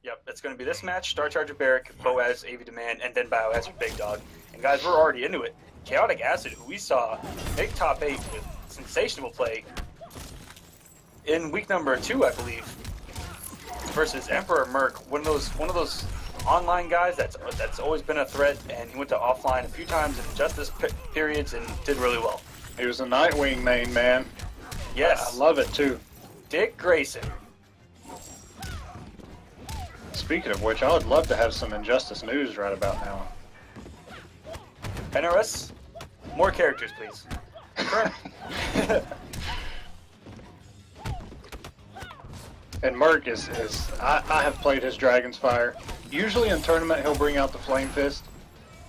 Yep, it's going to be this match: Star Charger Barrack, Boaz, AV Demand, and then Biohazard Big Dog. And guys, we're already into it. Chaotic Acid, who we saw make top 8 with sensational play in week number 2, I believe, versus Emperor Murk, one of those online guys that's always been a threat, and he went to offline a few times in justice periods and did really well. He was a Nightwing main, man. Yes. I love it too. Dick Grayson. Speaking of which, I would love to have some Injustice news right about now. NRS, more characters, please. And Murk is I have played his Dragon's Fire. Usually in tournament he'll bring out the Flame Fist.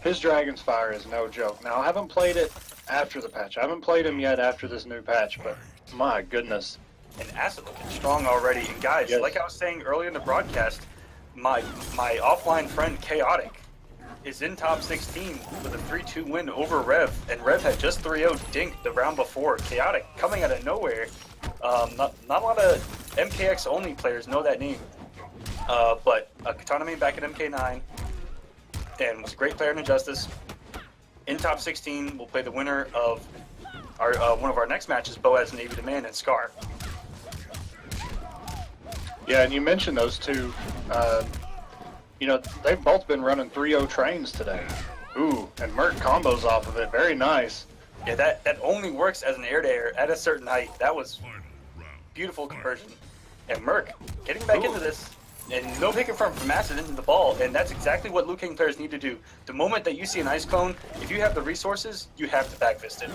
His Dragon's Fire is no joke. Now I haven't played it after the patch. I haven't played him yet after this new patch, but my goodness. And Acid looking strong already. And guys, Yes. like I was saying earlier in the broadcast, my offline friend Chaotic is in top 16 with a 3-2 win over Rev, and Rev had just 3-0 dinked the round before. Chaotic coming out of nowhere. Not a lot of MKX only players know that name, but a Katana main back at MK9, and was a great player in Injustice. In top 16, we'll play the winner of our one of our next matches, Boaz and AV Demand and Scar. Yeah, and you mentioned those two. You know, they've both been running 3-0 trains today. Ooh, and Murk combos off of it. Very nice. Yeah, that only works as an air-to-air at a certain height. That was beautiful conversion. And Murk getting back into this, and no picking from Acid into the ball, and that's exactly what Liu Kang players need to do. The moment that you see an ice clone, if you have the resources, you have to backfist it.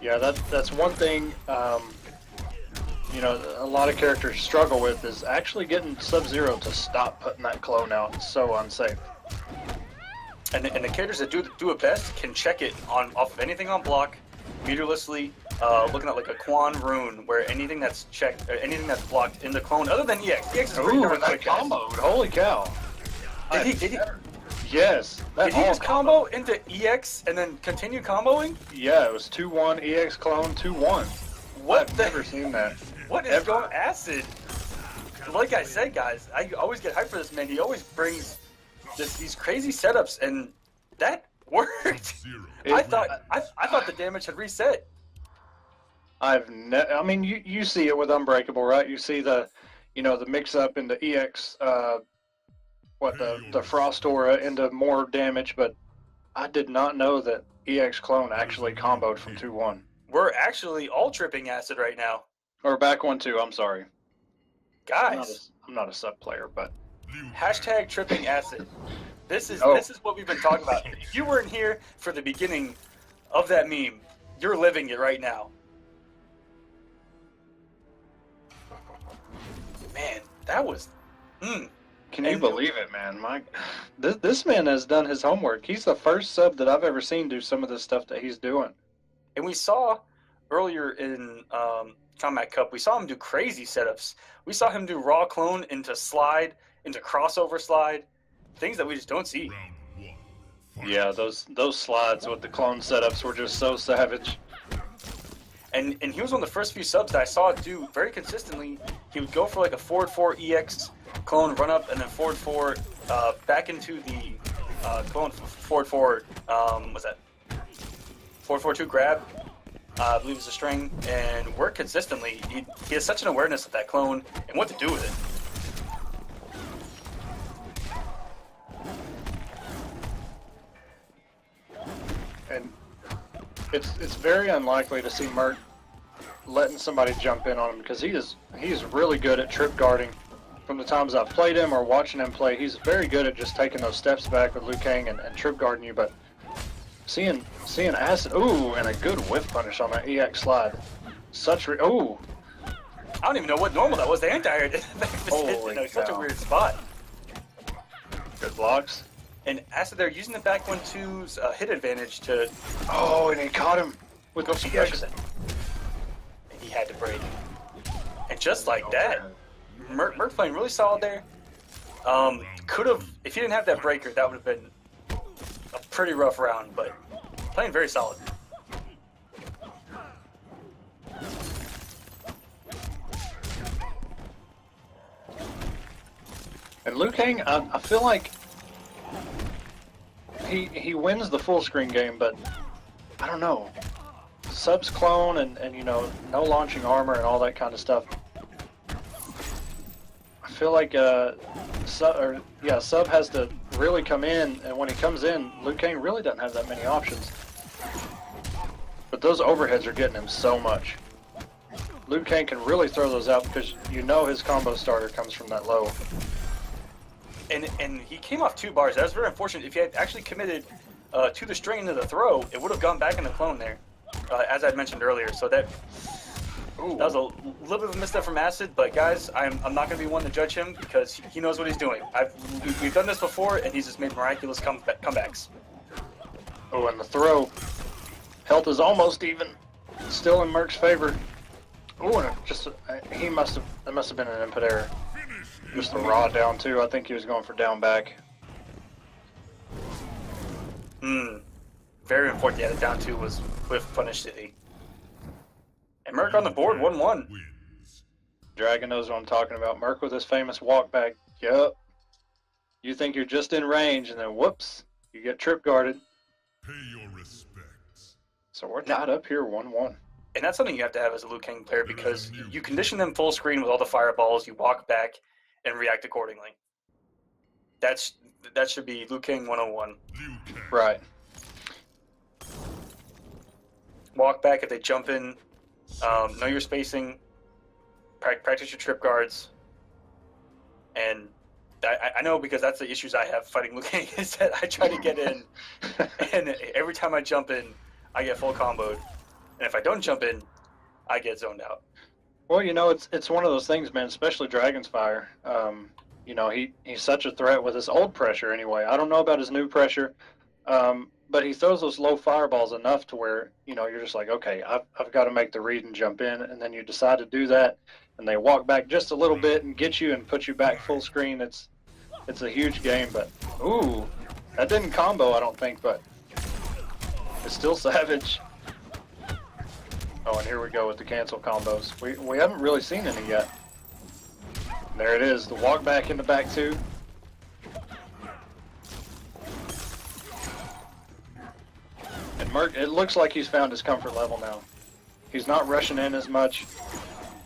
Yeah, that's one thing. You know, a lot of characters struggle with is actually getting Sub-Zero to stop putting that clone out. It's so unsafe. And the characters that do it best can check it off of anything on block, meterlessly, looking at like a Quan rune, where anything that's checked, anything that's blocked in the clone, other than EX. EX is pretty Ooh, darn and that quick, guys. combo! Holy cow! Did he Yes. did he just combo into EX and then continue comboing? Yeah, it was 2-1 EX clone 2-1. What I've the? never seen that. What is going Acid? Like I said, guys, I always get hyped for this man. He always brings these crazy setups, and that worked. I thought the damage had reset. I mean, you see it with Unbreakable, right? You see the mix up into EX, the Frost Aura into more damage, but I did not know that EX clone actually comboed from 2-1. We're actually all tripping Acid right now. Or back 1-2, I'm sorry. Guys, I'm not a sub player, but hashtag tripping Acid. This is what we've been talking about. If you weren't here for the beginning of that meme, you're living it right now. Man, that was Can you believe it, man? This man has done his homework. He's the first sub that I've ever seen do some of the stuff that he's doing. And we saw earlier in Kombat Cup, we saw him do crazy setups. We saw him do raw clone into slide, into crossover slide, things that we just don't see. Yeah, those slides with the clone setups were just so savage. And he was one of the first few subs that I saw do very consistently. He would go for like a forward 4 EX clone run up, and then forward 4 back into the clone forward 4. What's that? Forward 4 2 grab. I believe it's a string, and work consistently. He has such an awareness of that clone and what to do with it. And it's very unlikely to see Murk letting somebody jump in on him, because he's really good at trip guarding. From the times I've played him or watching him play, he's very good at just taking those steps back with Liu Kang and trip guarding you. But seeing Acid, ooh, and a good whiff punish on that EX slide. Ooh. I don't even know what normal that was. The anti-air did such a weird spot. Good blocks. And Acid there using the back 1-2's hit advantage to... Oh, and he caught him with go EX. And he had to break. And just like that, Murk playing really solid there. Could have, if he didn't have that breaker, that would have been a pretty rough round, but playing very solid. And Liu Kang, I feel like he wins the full screen game, but I don't know. Sub's clone and you know, no launching armor and all that kind of stuff. I feel like Sub has to really come in, and when he comes in, Liu Kang really doesn't have that many options. But those overheads are getting him so much. Liu Kang can really throw those out because you know his combo starter comes from that low. And he came off 2 bars. That was very unfortunate. If he had actually committed to the string into the throw, it would have gone back in the clone there, as I'd mentioned earlier. So that was a little bit of a misstep from Acid. But guys, I'm not going to be one to judge him because he knows what he's doing. We've done this before, and he's just made miraculous comebacks. Oh, and the throw. Health is almost even. Still in Murk's favor. Oh, and that must have been an input error. Just the raw down two. I think he was going for down back. Very important. Yeah, the down 2 was with Punish City. And Murk on the board, 1-1. Dragon knows what I'm talking about. Murk with his famous walk back. Yup. You think you're just in range, and then whoops, you get trip guarded. Pay your respects. So we're tied up here, 1-1. And that's something you have to have as a Liu Kang player because you condition them full screen with all the fireballs, you walk back and react accordingly. That should be Liu Kang 101. Right. Walk back if they jump in, know your spacing, practice your trip guards, and I know because that's the issues I have fighting Liu Kang is that I try to get in, and every time I jump in, I get full comboed. And if I don't jump in, I get zoned out. Well, you know, it's one of those things, man, especially Dragon's Fire. You know, he's such a threat with his old pressure anyway. I don't know about his new pressure, but he throws those low fireballs enough to where, you know, you're just like, okay, I've got to make the read and jump in. And then you decide to do that, and they walk back just a little bit and get you and put you back full screen. It's a huge game, but, ooh, that didn't combo, I don't think, but it's still savage. Oh, and here we go with the cancel combos. We haven't really seen any yet. There it is, the walk back in the back two. And Murk, it looks like he's found his comfort level now. He's not rushing in as much.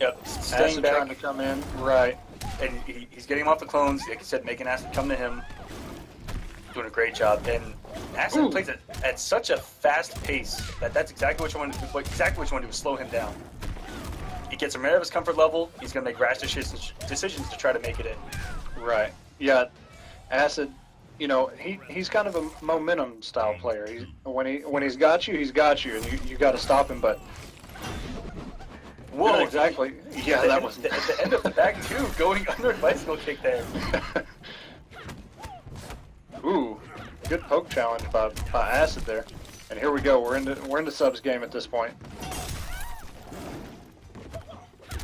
Yep, staying Acid back. trying to come in, right. And he's getting him off the clones. Like I said, making Acid come to him. Doing a great job. And Acid plays it at such a fast pace that's exactly what you want to do. Exactly what you want to do is slow him down. He gets him out of his comfort level. He's going to make rash decisions to try to make it in. Right. Yeah. Acid, you know, he's kind of a momentum style player. When he's got you, and you got to stop him. But whoa, exactly. Yeah, that was at the end of the back two, going under a bicycle kick there. Ooh, good poke challenge by Acid there. And here we go. We're into Sub's game at this point.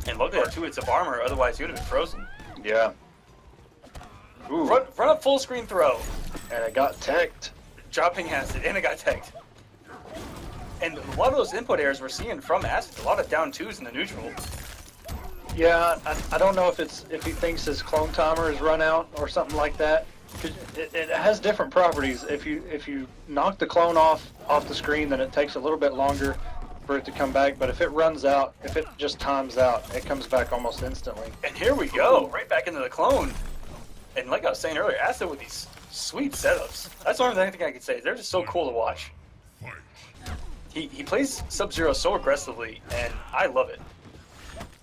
And look at that 2 hits of armor, otherwise he would have been frozen. Yeah. Ooh. Run up full screen throw. And it got teched. Dropping Acid, and it got teched. And a lot of those input errors we're seeing from Acid, a lot of down 2s in the neutral. Yeah, I don't know if he thinks his clone timer is run out or something like that. 'Cause it has different properties. If you knock the clone off the screen, then it takes a little bit longer for it to come back. But if it runs out, if it just times out, it comes back almost instantly. And here we go, right back into the clone. And like I was saying earlier, Acid with these sweet setups. That's the only thing I can say. They're just so cool to watch. He plays Sub-Zero so aggressively, and I love it.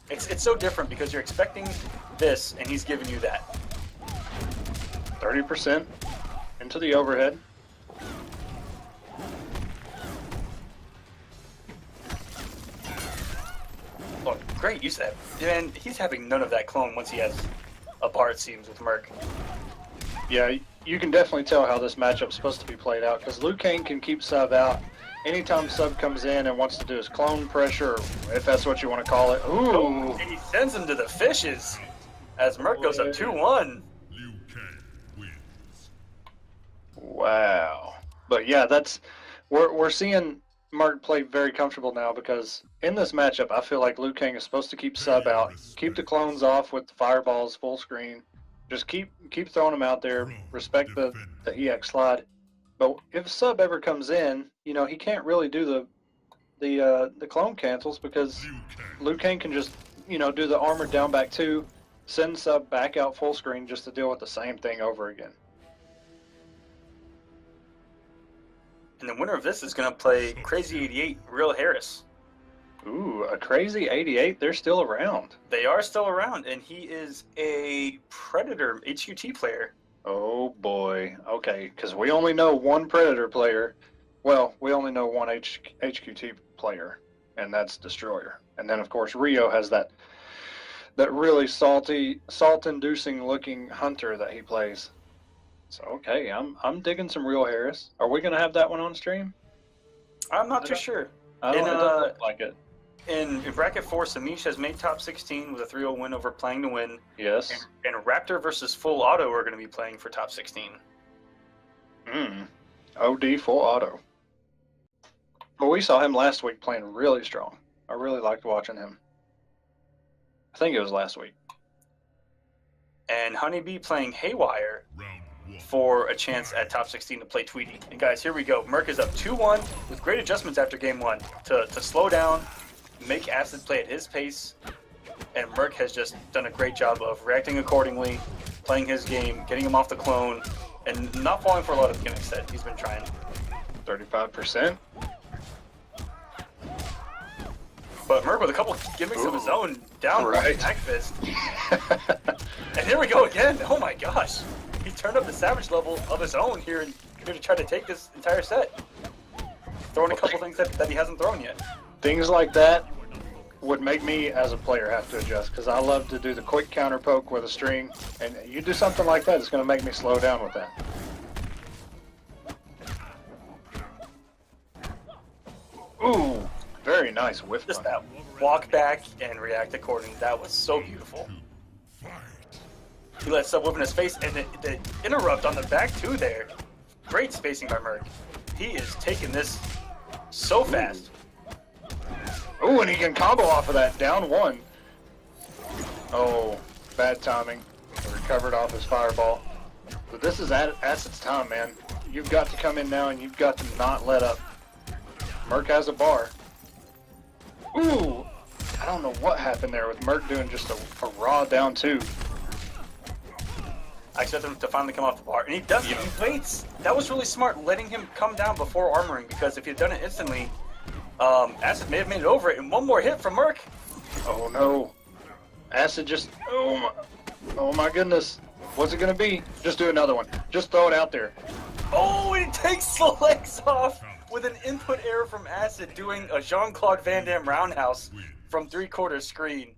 It's so different because you're expecting this, and he's giving you that. 30% into the overhead. Oh, great use of that. And he's having none of that clone once he has a bar, it seems, with Murk. Yeah, you can definitely tell how this matchup's supposed to be played out, because Liu Kang can keep Sub out. Anytime Sub comes in and wants to do his clone pressure, or if that's what you want to call it. Ooh! And he sends him to the fishes as Murk goes up 2-1. Wow. But yeah, we're seeing Murk play very comfortable now, because in this matchup, I feel like Liu Kang is supposed to keep Sub out, keep the clones off with the fireballs full screen, Just keep throwing them out there. Respect the EX slide. But if sub ever comes in, you know, he can't really do the clone cancels because Liu Kang can just, you know, do the armored down back 2, send sub back out full screen just to deal with the same thing over again. And the winner of this is going to play Crazy 88 Real Harris. Ooh, a Crazy 88. They're still around. They are still around, and he is a Predator HQT player. Oh boy. Okay, because we only know one Predator player. Well, we only know one HQT player, and that's Destroyer. And then, of course, Rio has that really salt-inducing looking hunter that he plays. So, okay, I'm digging some Real Harris. Are we going to have that one on stream? I'm not too sure. I don't, it doesn't look like it. In bracket 4, Semiij has made top 16 with a 3-0 win over Playing to Win. Yes. And Raptor versus Full Auto are going to be playing for top 16. OD Full Auto. Well, we saw him last week playing really strong. I really liked watching him. I think it was last week. And Honeybee playing Haywire for a chance at top 16 to play Tweedy. And guys, here we go. Murk is up 2-1 with great adjustments after game 1 to slow down, make Acid play at his pace, and Murk has just done a great job of reacting accordingly, playing his game, getting him off the clone, and not falling for a lot of gimmicks that he's been trying. 35%. But Murk with a couple gimmicks of his own, down right. back fist. And here we go again. Oh my gosh. He turned up the savage level of his own here to try to take this entire set. Throwing a couple things that he hasn't thrown yet. Things like that would make me, as a player, have to adjust, because I love to do the quick counter poke with a string, and you do something like that, it's going to make me slow down with that. Ooh, very nice whiff. Just that walk back and react accordingly. That was so beautiful. He let sub whip in his face, and the interrupt on the back two there. Great spacing by Murk. He is taking this so fast. Ooh, and he can combo off of that, down 1. Oh, bad timing. Recovered off his fireball. But this is Acid's time, man. You've got to come in now, and you've got to not let up. Murk has a bar. Ooh, I don't know what happened there with Murk doing just a raw down 2. I expect him to finally come off the bar, and he does. He waits. That was really smart, letting him come down before armoring, because if he had done it instantly, Acid may have made it over it. And one more hit from Murk. Oh no, Acid just. Oh my goodness. What's it gonna be? Just do another one. Just throw it out there. Oh, and he takes the legs off with an input error from Acid, doing a Jean-Claude Van Damme roundhouse from 3/4 screen.